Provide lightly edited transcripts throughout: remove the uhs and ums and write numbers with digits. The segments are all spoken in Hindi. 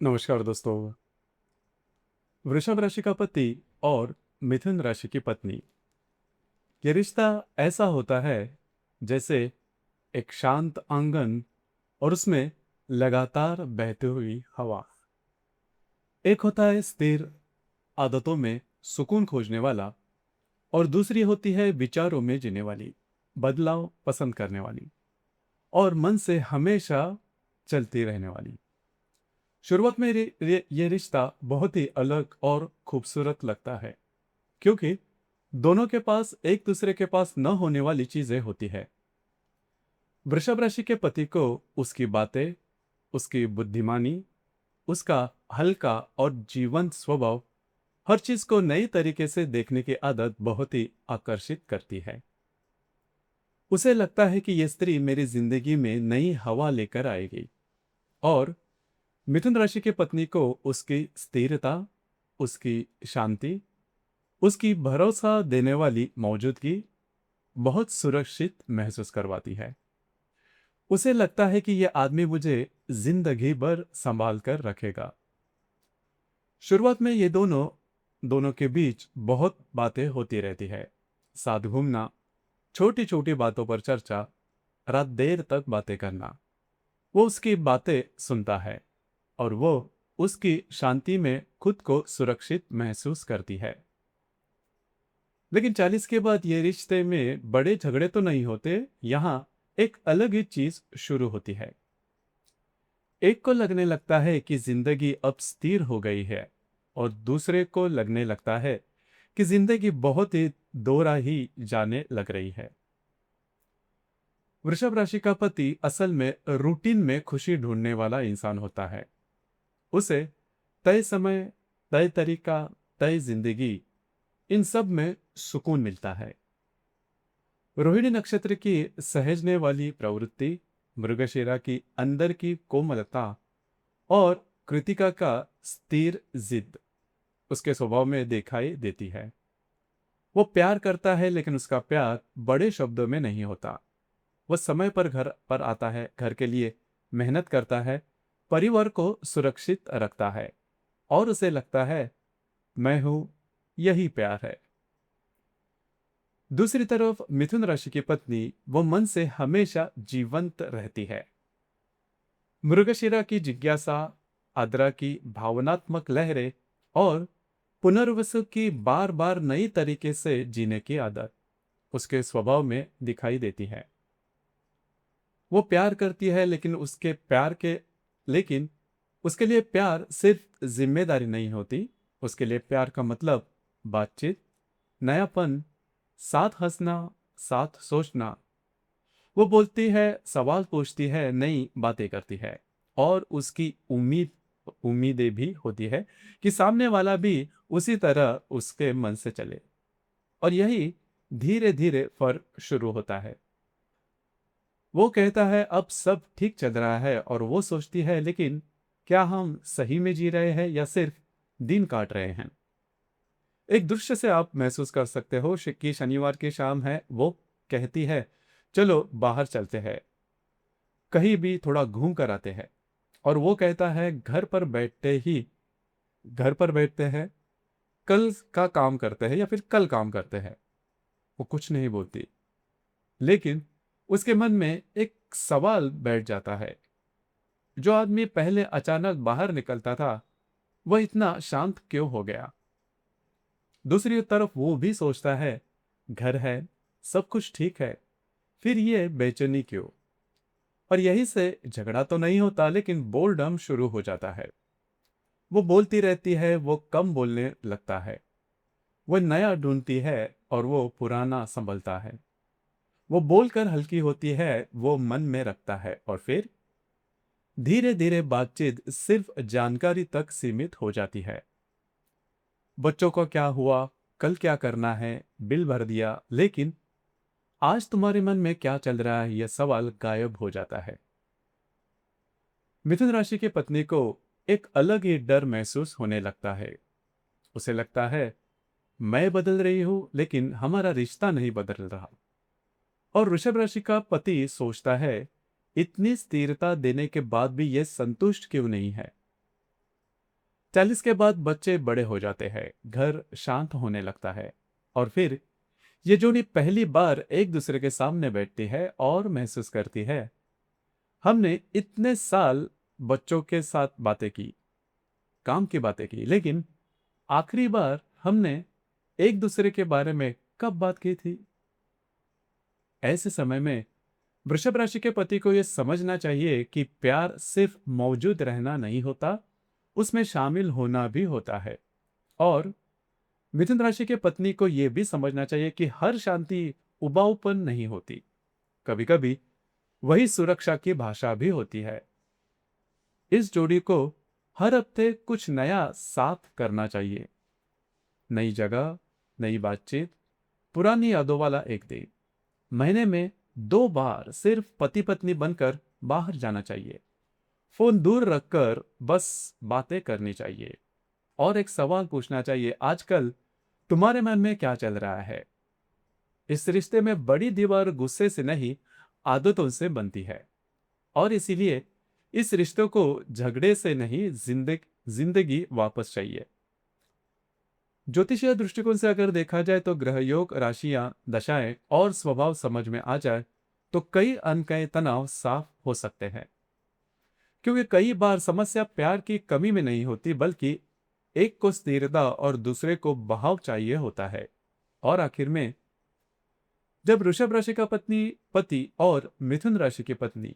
नमस्कार दोस्तों। वृषभ राशि का पति और मिथुन राशि की पत्नी, ये रिश्ता ऐसा होता है जैसे एक शांत आंगन और उसमें लगातार बहती हुई हवा। एक होता है स्थिर आदतों में सुकून खोजने वाला, और दूसरी होती है विचारों में जीने वाली, बदलाव पसंद करने वाली और मन से हमेशा चलती रहने वाली। शुरुआत में ये रिश्ता बहुत ही अलग और खूबसूरत लगता है, क्योंकि दोनों के पास एक दूसरे के पास न होने वाली चीजें होती है। वृषभ राशि के पति को उसकी बातें, उसकी बुद्धिमानी, उसका हल्का और जीवंत स्वभाव, हर चीज को नई तरीके से देखने की आदत बहुत ही आकर्षित करती है। उसे लगता है कि यह स्त्री मेरी जिंदगी में नई हवा लेकर आएगी। और मिथुन राशि की पत्नी को उसकी स्थिरता, उसकी शांति, उसकी भरोसा देने वाली मौजूदगी बहुत सुरक्षित महसूस करवाती है। उसे लगता है कि यह आदमी मुझे जिंदगी भर संभाल कर रखेगा। शुरुआत में ये दोनों दोनों के बीच बहुत बातें होती रहती है। साथ घूमना, छोटी छोटी बातों पर चर्चा, रात देर तक बातें करना। वो उसकी बातें सुनता है और वो उसकी शांति में खुद को सुरक्षित महसूस करती है। लेकिन 40 के बाद ये रिश्ते में बड़े झगड़े तो नहीं होते। यहाँ एक अलग ही चीज शुरू होती है। एक को लगने लगता है कि जिंदगी अब स्थिर हो गई है, और दूसरे को लगने लगता है कि जिंदगी बहुत ही दोराही जाने लग रही है। वृषभ राशि का पति असल में रूटीन में खुशी ढूंढने वाला इंसान होता है। उसे तय समय, तय तरीका, तय जिंदगी, इन सब में सुकून मिलता है। रोहिणी नक्षत्र की सहेजने वाली प्रवृत्ति, मृगशिरा की अंदर की कोमलता और कृतिका का स्थिर जिद उसके स्वभाव में दिखाई देती है। वो प्यार करता है, लेकिन उसका प्यार बड़े शब्दों में नहीं होता। वह समय पर घर पर आता है, घर के लिए मेहनत करता है, परिवार को सुरक्षित रखता है, और उसे लगता है मैं हूं, यही प्यार है। दूसरी तरफ मिथुन राशि की पत्नी, वो मन से हमेशा जीवंत रहती है। मृगशिरा की जिज्ञासा, आद्रा की भावनात्मक लहरें और पुनर्वसु की बार बार नई तरीके से जीने की आदत उसके स्वभाव में दिखाई देती है। वो प्यार करती है, लेकिन उसके लिए प्यार सिर्फ जिम्मेदारी नहीं होती। उसके लिए प्यार का मतलब बातचीत, नयापन, साथ हंसना, साथ सोचना। वो बोलती है, सवाल पूछती है, नई बातें करती है, और उसकी उम्मीदें भी होती है कि सामने वाला भी उसी तरह उसके मन से चले। और यही धीरे धीरे फर्क शुरू होता है। वो कहता है अब सब ठीक चल रहा है, और वो सोचती है, लेकिन क्या हम सही में जी रहे हैं या सिर्फ दिन काट रहे हैं। एक दृश्य से आप महसूस कर सकते हो कि शनिवार की शाम है। वो कहती है, चलो बाहर चलते हैं, कहीं भी थोड़ा घूम कर आते हैं। और वो कहता है, घर पर बैठते हैं, कल का काम करते हैं या फिर कल काम करते हैं। वो कुछ नहीं बोलती, लेकिन उसके मन में एक सवाल बैठ जाता है। जो आदमी पहले अचानक बाहर निकलता था, वह इतना शांत क्यों हो गया। दूसरी तरफ वो भी सोचता है, घर है, सब कुछ ठीक है, फिर ये बेचैनी क्यों। और यहीं से झगड़ा तो नहीं होता, लेकिन बोरडम शुरू हो जाता है। वो बोलती रहती है, वो कम बोलने लगता है। वो नया ढूंढती है और वो पुराना संभलता है। वो बोलकर हल्की होती है, वो मन में रखता है, और फिर धीरे धीरे बातचीत सिर्फ जानकारी तक सीमित हो जाती है। बच्चों को क्या हुआ, कल क्या करना है, बिल भर दिया, लेकिन आज तुम्हारे मन में क्या चल रहा है, यह सवाल गायब हो जाता है। मिथुन राशि की पत्नी को एक अलग ही डर महसूस होने लगता है। उसे लगता है मैं बदल रही हूं, लेकिन हमारा रिश्ता नहीं बदल रहा। और वृषभ राशि का पति सोचता है, इतनी स्थिरता देने के बाद भी यह संतुष्ट क्यों नहीं है। 40 के बाद बच्चे बड़े हो जाते हैं, घर शांत होने लगता है, और फिर ये जोड़ी पहली बार एक दूसरे के सामने बैठती है और महसूस करती है, हमने इतने साल बच्चों के साथ बातें की, काम की बातें की, लेकिन आखिरी बार हमने एक दूसरे के बारे में कब बात की थी। ऐसे समय में वृषभ राशि के पति को यह समझना चाहिए कि प्यार सिर्फ मौजूद रहना नहीं होता, उसमें शामिल होना भी होता है। और मिथुन राशि के पत्नी को यह भी समझना चाहिए कि हर शांति उबाऊपन नहीं होती, कभी कभी वही सुरक्षा की भाषा भी होती है। इस जोड़ी को हर हफ्ते कुछ नया साथ करना चाहिए, नई जगह, नई बातचीत, पुरानी यादों वाला एक दिन। महीने में 2 बार सिर्फ पति पत्नी बनकर बाहर जाना चाहिए, फोन दूर रखकर बस बातें करनी चाहिए, और एक सवाल पूछना चाहिए, आजकल तुम्हारे मन में क्या चल रहा है। इस रिश्ते में बड़ी दीवार गुस्से से नहीं, आदतों से बनती है, और इसीलिए इस रिश्तों को झगड़े से नहीं, जिंदगी वापस चाहिए। ज्योतिषीय दृष्टिकोण से अगर देखा जाए तो ग्रह योग, राशियां, दशाएं और स्वभाव समझ में आ जाए तो कई अनकहे तनाव साफ हो सकते हैं, क्योंकि कई बार समस्या प्यार की कमी में नहीं होती, बल्कि एक को स्थिरता और दूसरे को बहाव चाहिए होता है। और आखिर में जब वृषभ राशि का पत्नी पति और मिथुन राशि की पत्नी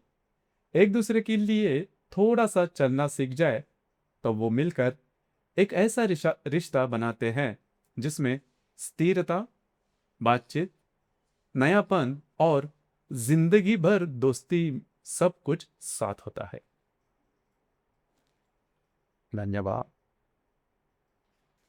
एक दूसरे के लिए थोड़ा सा चलना सीख जाए, तो वो मिलकर एक ऐसा रिश्ता बनाते हैं जिसमें स्थिरता, बातचीत, नयापन और जिंदगी भर दोस्ती, सब कुछ साथ होता है। धन्यवाद।